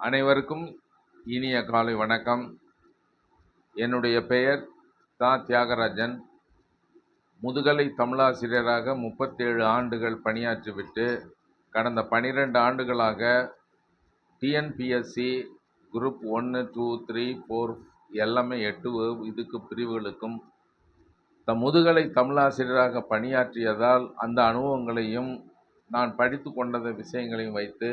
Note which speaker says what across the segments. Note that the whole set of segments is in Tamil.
Speaker 1: அனைவருக்கும் இனிய காலை வணக்கம். என்னுடைய பெயர் தியாகராஜன். முதுகலை தமிழாசிரியராக 37 ஆண்டுகள் பணியாற்றிவிட்டு கடந்த 12 ஆண்டுகளாக டிஎன்பிஎஸ்சி குரூப் 1, 2, 3, 4 எல்லாமே 8 இதுக்கு பிரிவுகளுக்கும் முதுகலை தமிழாசிரியராக பணியாற்றியதால் அந்த அனுபவங்களையும் நான் படித்து கொண்ட விஷயங்களையும் வைத்து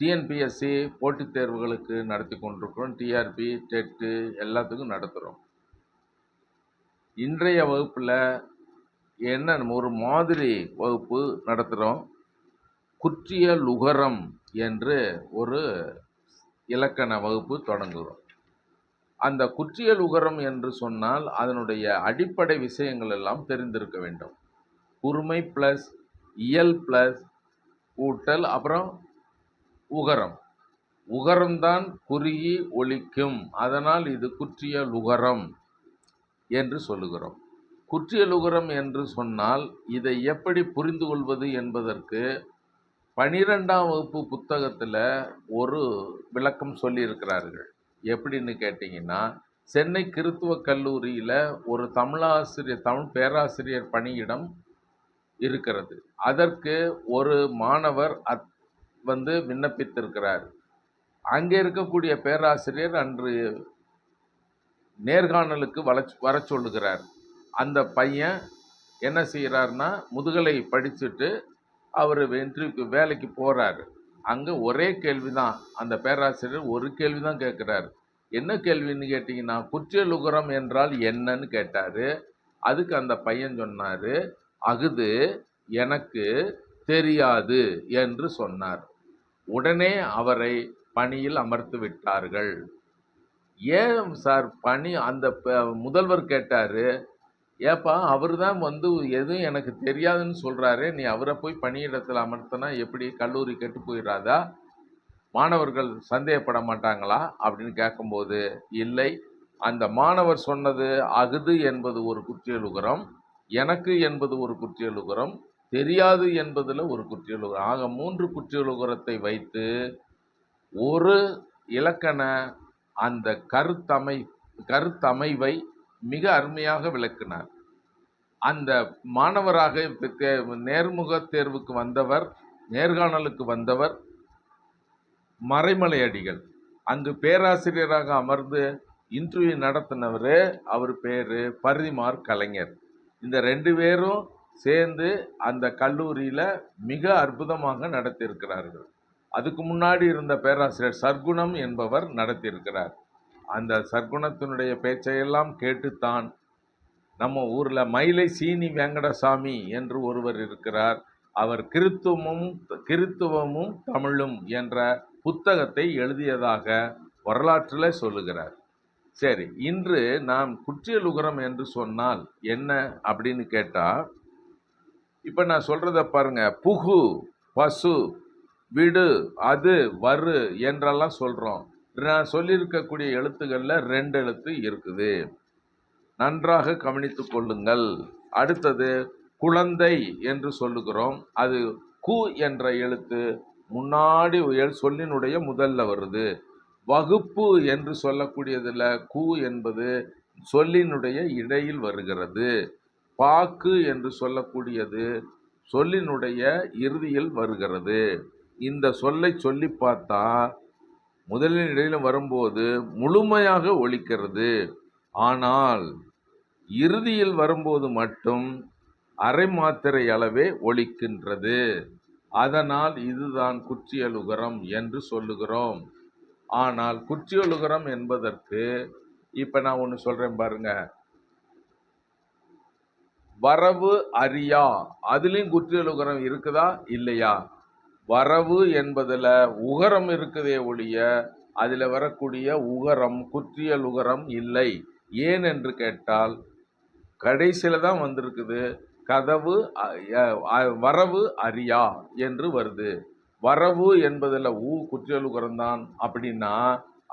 Speaker 1: டிஎன்பிஎஸ்சி போட்டித் தேர்வுகளுக்கு நடத்தி கொண்டிருக்கிறோம். டிஆர்பி, டெட்டு எல்லாத்துக்கும் நடத்துகிறோம். இன்றைய வகுப்பில் என்ன ஒரு மாதிரி வகுப்பு நடத்துகிறோம். குற்றியலுகரம் என்று ஒரு இலக்கண வகுப்பு தொடங்குகிறோம். அந்த குற்றியலுகரம் என்று சொன்னால் அதனுடைய அடிப்படை விஷயங்கள் எல்லாம் தெரிந்திருக்க வேண்டும். குறுமை ப்ளஸ் இயல் ப்ளஸ் கூட்டல் அப்புறம் உகரம். உகரம்தான் குறுகி ஒலிக்கும். அதனால் இது குற்றியலுகரம் என்று சொல்லுகிறோம். குற்றியலுகரம் என்று சொன்னால் இதை எப்படி புரிந்து கொள்வது என்பதற்கு 12ஆம் வகுப்பு புத்தகத்தில் ஒரு விளக்கம் சொல்லியிருக்கிறார்கள். எப்படின்னு கேட்டிங்கன்னா, சென்னை கிறித்துவ கல்லூரியில் ஒரு தமிழ் பேராசிரியர் பணியிடம் இருக்கிறது. அதற்கு ஒரு மாணவர் விண்ணப்பித்திருக்கிறார். அங்கே இருக்கக்கூடிய பேராசிரியர் அன்று நேர்காணலுக்கு வர சொல்லுகிறார். அந்த பையன் என்ன செய்கிறார்னா, முதுகலை படிச்சுட்டு அவர் இன்டர்வியூக்கு வேலைக்கு போகிறார். அங்கே ஒரே கேள்வி தான், அந்த பேராசிரியர் ஒரு கேள்வி தான் கேட்குறார். என்ன கேள்வின்னு கேட்டிங்கன்னா, குற்றியலுகரம் என்றால் என்னன்னு கேட்டார். அதுக்கு அந்த பையன் சொன்னார், அகுது எனக்கு தெரியாது என்று சொன்னார். உடனே அவரை பணியில் அமர்த்து விட்டார்கள். ஏன் சார் பணி? அந்த முதல்வர் கேட்டார், ஏப்பா அவர் தான் எதுவும் எனக்கு தெரியாதுன்னு சொல்கிறாரு, நீ அவரை போய் பணியிடத்தில் அமர்த்தினா எப்படி? கல்லூரி கெட்டு போயிடாதா? மாணவர்கள் சந்தேகப்பட மாட்டாங்களா அப்படின்னு கேட்கும்போது, இல்லை, அந்த மாணவர் சொன்னது அகுது என்பது ஒரு குற்றியலுகரம், எனக்கு என்பது ஒரு குற்றியலுகரம், தெரியாது என்பதில் ஒரு குற்றியலுகரம். ஆக 3 குற்றியலுகரத்தை வைத்து ஒரு இலக்கண அந்த கருத்தமைவை மிக அருமையாக விளக்கினார். அந்த மாணவராக நேர்முக தேர்வுக்கு வந்தவர், நேர்காணலுக்கு வந்தவர் மறைமலை அடிகள். அங்கு பேராசிரியராக அமர்ந்து இன்டர்வியூ நடத்தினவர், அவர் பேர் பரிதிமார் கலைஞர். இந்த 2 பேரும் சேர்ந்து அந்த கல்லூரியில் மிக அற்புதமாக நடத்தியிருக்கிறார்கள். அதுக்கு முன்னாடி இருந்த பேராசிரியர் சர்க்குணம் என்பவர் நடத்தியிருக்கிறார். அந்த சர்க்குணத்தினுடைய பேச்சையெல்லாம் கேட்டுத்தான் நம்ம ஊரில் மயிலை சீனி வெங்கடசாமி என்று ஒருவர் இருக்கிறார். அவர் கிறித்துவமும் தமிழும் என்ற புத்தகத்தை எழுதியதாக வரலாற்றில் சொல்லுகிறார். சரி, இன்று நாம் குற்றியலுகரம் என்று சொன்னால் என்ன அப்படின்னு கேட்டால், இப்போ நான் சொல்கிறத பாருங்க. புகு, பசு, விடு, அது, வரு என்றெல்லாம் சொல்கிறோம். நான் சொல்லியிருக்கக்கூடிய எழுத்துக்களில் 2 எழுத்து இருக்குது, நன்றாக கவனித்து கொள்ளுங்கள். அடுத்தது குழந்தை என்று சொல்லுகிறோம். அது கு என்ற எழுத்து முன்னாடி சொல்லினுடைய முதல்ல வருது. வகுப்பு என்று சொல்லக்கூடியதில் கு என்பது சொல்லினுடைய இடையில் வருகிறது. பாக்கு என்று சொல்லக்கூடியது சொல்லினுடைய இறுதியில் வருகிறது. இந்த சொல்லை சொல்லி பார்த்தா முதலின் இடையிலும் வரும்போது முழுமையாக ஒலிக்கிறது. ஆனால் இறுதியில் வரும்போது மட்டும் அரை மாத்திரை அளவே ஒலிக்கின்றது. அதனால் இதுதான் குற்றியலுகரம் என்று சொல்லுகிறோம். ஆனால் குற்றியலுகரம் என்பதற்கு இப்போ நான் ஒன்று சொல்கிறேன் பாருங்க. வரவு அறியா, அதுலேயும் குற்றியலுகரம் இருக்குதா இல்லையா? வரவு என்பதில் உகரம் இருக்குதே ஒழிய அதில் வரக்கூடிய உகரம் குற்றியலுகரம் இல்லை. ஏன் என்று கேட்டால் கடைசியில் தான் வந்திருக்குது. கதவு வரவு அறியா என்று வருது. வரவு என்பதில் குற்றியலுகரம் தான். அப்படின்னா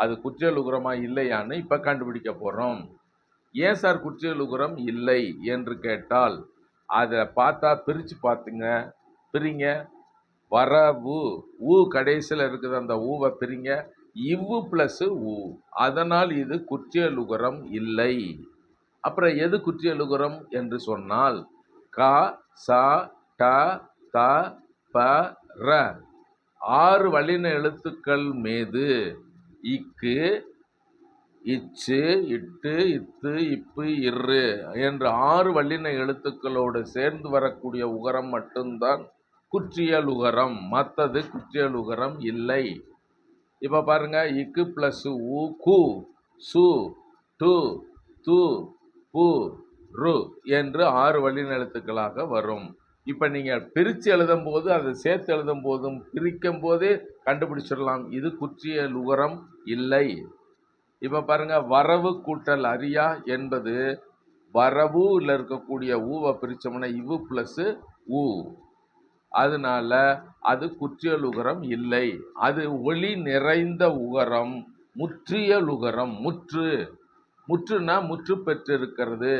Speaker 1: அது குற்றியலுகரமா இல்லையான்னு இப்போ கண்டுபிடிக்க போகிறோம். ஏன் சார் குற்றியலுகரம் இல்லை என்று கேட்டால், அதை பார்த்தா பிரித்து பார்த்துங்க. பிரிங்க. வரவு ஊ கடைசியில் இருக்குது, அந்த ஊவை பிரிங்க, இவ்வு பிளஸ் ஊ, அதனால் இது குற்றியலுகரம் இல்லை. அப்புறம் எது குற்றியலுகரம் என்று சொன்னால் க ச ட த ப ர 6 வல்லின எழுத்துக்கள் மீது இக்கு இச்சு இட்டு இத்து இப்பு இரு என்று 6 வல்லின எழுத்துக்களோடு சேர்ந்து வரக்கூடிய உகரம் மட்டும்தான் குற்றியலுகரம், மற்றது குற்றியலுகரம் இல்லை. இப்ப பாருங்க, இக்கு பிளஸ் உ கு சு டு து பு ரு என்று 6 வல்லின எழுத்துக்களாக வரும். இப்ப நீங்க பிரித்து எழுதும் போது, அதை சேர்த்து எழுதும் போதும் பிரிக்கும் போதே கண்டுபிடிச்சிடலாம், இது குற்றியலுகரம் இல்லை. இப்ப பாருங்க, வரவு கூட்டல் அரியா என்பது வரவுல இருக்கக்கூடிய ஊவை பிரிச்சோம்னா இவ்வு பிளஸ் ஊ, அதனால அது குற்றியலுகரம் இல்லை. அது ஒளி நிறைந்த உகரம், முற்றியலுகரம். முற்றுனா முற்று பெற்றிருக்கிறது.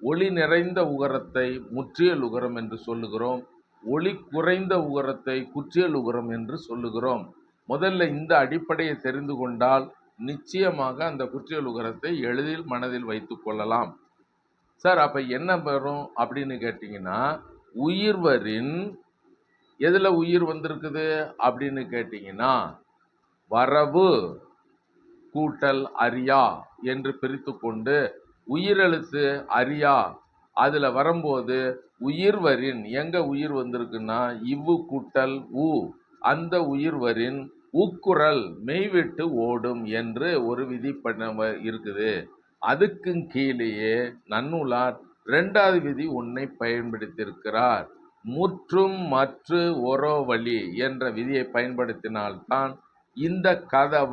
Speaker 1: ஒளி நிறைந்த உகரத்தை முற்றியலுகரம் என்று சொல்லுகிறோம், ஒளி குறைந்த உகரத்தை குற்றியலுகரம் என்று சொல்லுகிறோம். முதல்ல இந்த அடிப்படையை தெரிந்து கொண்டால் நிச்சயமாக அந்த குற்றியலுகரத்தை எளிதில் மனதில் வைத்துக் கொள்ளலாம். சார் அப்ப என்ன வரும் அப்படின்னு கேட்டீங்கன்னா, உயிர்வரின் எதுல உயிர் வந்திருக்குது அப்படின்னு கேட்டீங்கன்னா, வரவு கூட்டல் அரியா என்று பிரித்து கொண்டு உயிரெழுத்து அரியா அதுல வரும்போது உயிர்வரின் எங்க உயிர் வந்திருக்குன்னா இவ்வு கூட்டல் ஊ, அந்த உயிர்வரின் உக்குரல் மெய்விட்டு ஓடும் என்று ஒரு விதி இருக்குது. அதுக்கு கீழேயே நன்னூலார் 2வது விதி ஒன்றை பயன்படுத்தியிருக்கிறார். முற்றும் மற்று ஒரோ வழி என்ற விதியை பயன்படுத்தினால்தான் இந்த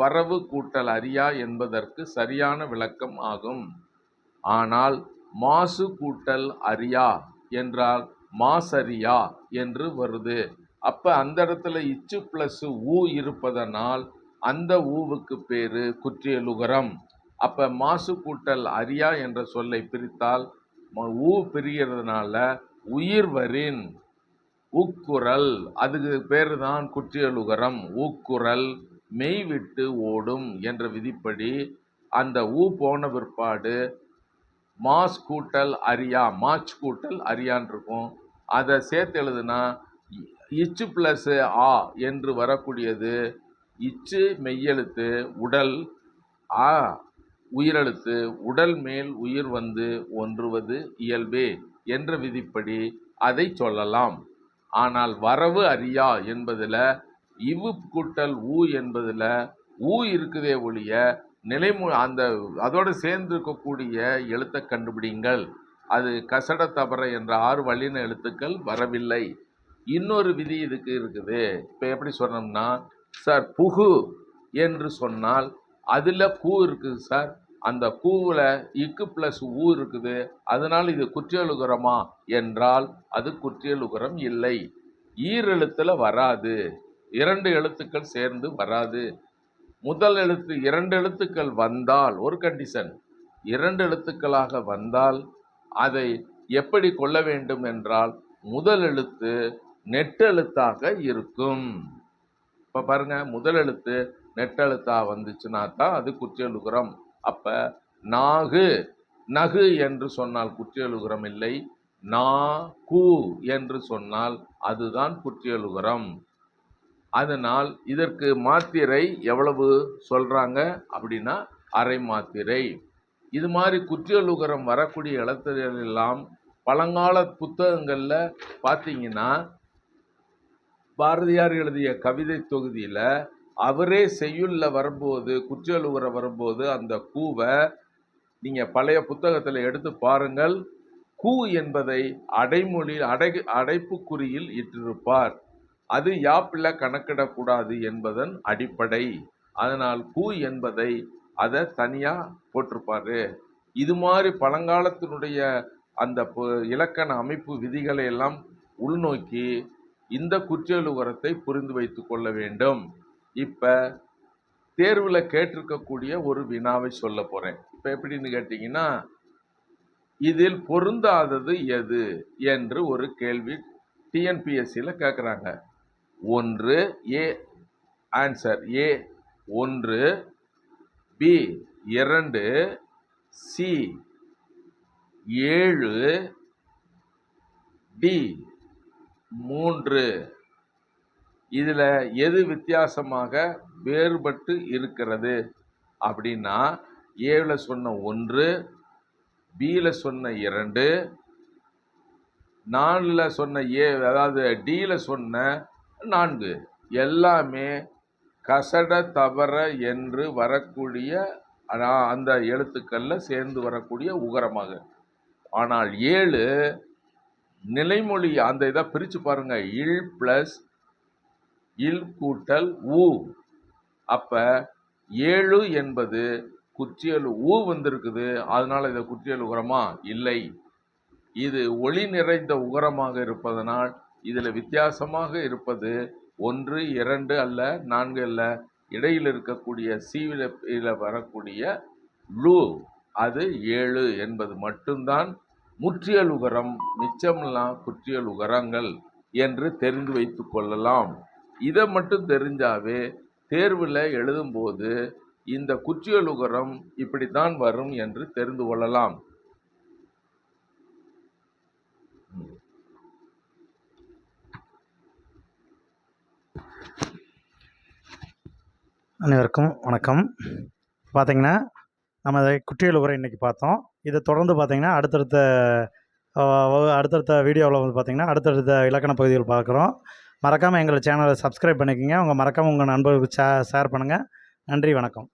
Speaker 1: வரவு கூட்டல் அரியா என்பதற்கு சரியான விளக்கம் ஆகும். ஆனால் மாசு கூட்டல் அரியா என்றால் மாசரியா என்று வருது. அப்ப அந்த இடத்துல இச்சு பிளஸ் ஊ இருப்பதனால் அந்த ஊவுக்கு பேரு குற்றியலுகரம். அப்ப மாசு கூட்டல் அரியா என்ற சொல்லை பிரித்தால் ஊ பிரிகிறதுனால உயிர்வரின் உக்குரல், அதுக்கு பேரு தான் குற்றியலுகரம். ஊக்குரல் மெய் விட்டு ஓடும் என்ற விதிப்படி அந்த ஊ போன பிற்பாடு மாஸ் கூட்டல் அரியா, மாச் கூட்டல் அரியான் இருக்கும். அதை சேர்த்து எழுதுனா இச்சு பிளஸ் ஆ என்று வரக்கூடியது இச்சு மெய்யெழுத்து, உடல் ஆ உயிரெழுத்து, உடல் மேல் உயிர் வந்து ஒன்றுவது இயல்பே என்ற விதிப்படி அதை சொல்லலாம். ஆனால் வரவு அரியா என்பதுல இவ்வு கூட்டல் ஊ என்பதுல ஊ இருக்குதே ஒழிய அந்த அதோடு சேர்ந்து இருக்கக்கூடிய எழுத்தை கண்டுபிடிங்கள். அது கசட தபர என்ற 6 வல்லின எழுத்துக்கள் வரவில்லை. இன்னொரு விதி இதுக்கு இருக்குது. இப்போ எப்படி சொன்னோம்னா, சார் புகு என்று சொன்னால் அதில் கூ இருக்குது சார், அந்த கூவுல இக்கு பிளஸ் ஊ இருக்குது, அதனால் இது குற்றியலுகரமா என்றால் அது குற்றியலுகரம் இல்லை. ஈரெழுத்துல வராது, 2 எழுத்துக்கள் சேர்ந்து வராது. முதல் எழுத்து 2 எழுத்துக்கள் வந்தால் ஒரு கண்டிஷன், 2 எழுத்துக்களாக வந்தால் அதை எப்படி கொள்ள வேண்டும் என்றால் முதல் எழுத்து நெட்டெழுத்தாக இருக்கும். இப்ப பாருங்க, முதல் எழுத்து நெட்டெழுத்தா வந்துச்சுன்னா தான் அது குற்றியலுகரம். அப்ப நாகு நகு என்று சொன்னால் குற்றியலுகரம் இல்லை, நா கூ என்று சொன்னால் அதுதான் குற்றியலுகரம். அதனால் இதற்கு மாத்திரை எவ்வளவு சொல்றாங்க அப்படின்னா அரை மாத்திரை. இது மாதிரி குற்றியலுகரம் வரக்கூடிய எழுத்துக்கள் எல்லாம் பழங்கால புத்தகங்கள்ல பார்த்தீங்கன்னா, பாரதியார் எழுதிய கவிதை தொகுதியில அவரே செய்யுள்ள வரும்போது குற்றியலுகரம் வரும்போது அந்த கூவை நீங்க பழைய புத்தகத்துல எடுத்து பாருங்கள், கூ என்பதை அடைமொழி அடைப்புக்குறியில் இட்டிருப்பார். அது யாப்பில கணக்கிடக்கூடாது என்பதன் அடிப்படை. அதனால் கூ என்பதை அதை தனியா போட்டிருப்பாரு. இது மாதிரி பழங்காலத்தினுடைய அந்த இலக்கண அமைப்பு விதிகளை எல்லாம் உள்நோக்கி இந்த குற்றியலுகரத்தை புரிந்து வைத்துக் கொள்ள வேண்டும். இப்ப தேர்வுல கேட்டிருக்கக்கூடிய ஒரு வினாவை சொல்ல போறேன். இப்ப எப்படின்னு கேட்டீங்கன்னா, இதில் பொருந்தாதது எது என்று ஒரு கேள்வி டிஎன்பிஎஸ்சியில் கேட்குறாங்க. 1 A answer A 1, B 2, C 7, D 3. இதுல எது வித்தியாசமாக வேறுபட்டு இருக்கிறது அப்படின்னா, ஏல சொன்ன 1, பில சொன்ன 2, 4ல சொன்ன ஏ, அதாவது டில சொன்ன 4 எல்லாமே கசட தவற என்று வரக்கூடிய அந்த எழுத்துக்கள்ல சேர்ந்து வரக்கூடிய உகரமாக. ஆனால் 7 நிலைமொழி, அந்த இதை பிரிச்சு பாருங்க, இல் பிளஸ் இல் கூட்டல் ஊ. அப்ப 7 என்பது குற்றியல் ஊ வந்திருக்குது, அதனால இதை குற்றியல் உகரமா இல்லை. இது ஒளி நிறைந்த உகரமாக இருப்பதனால் இதுல வித்தியாசமாக இருப்பது 1, 2 அல்ல, 4 அல்ல, இடையில் இருக்கக்கூடிய சீவில வரக்கூடிய லூ, அது 7 என்பது மட்டும்தான் முற்றியல் உகரம். மிச்சமெல்லாம் குற்றியல் உகரங்கள் என்று தெரிந்து வைத்துக் கொள்ளலாம். இதை மட்டும் தெரிஞ்சாவே தேர்வில் எழுதும்போது இந்த குற்றியல் உகரம் இப்படித்தான் வரும் என்று தெரிந்து கொள்ளலாம்.
Speaker 2: அனைவருக்கும் வணக்கம். பார்த்தீங்கன்னா நம்ம குற்றியல் உரை இன்றைக்கி பார்த்தோம். இதை தொடர்ந்து பார்த்தீங்கன்னா அடுத்தடுத்த வீடியோவில் வந்து பார்த்திங்கன்னா அடுத்தடுத்த இலக்கண பகுதிகள் பார்க்குறோம். மறக்காமல் எங்கள் சேனலை சப்ஸ்கிரைப் பண்ணிக்கோங்க. மறக்காமல் உங்கள் நண்பர்களுக்கு ஷேர் பண்ணுங்கள். நன்றி, வணக்கம்.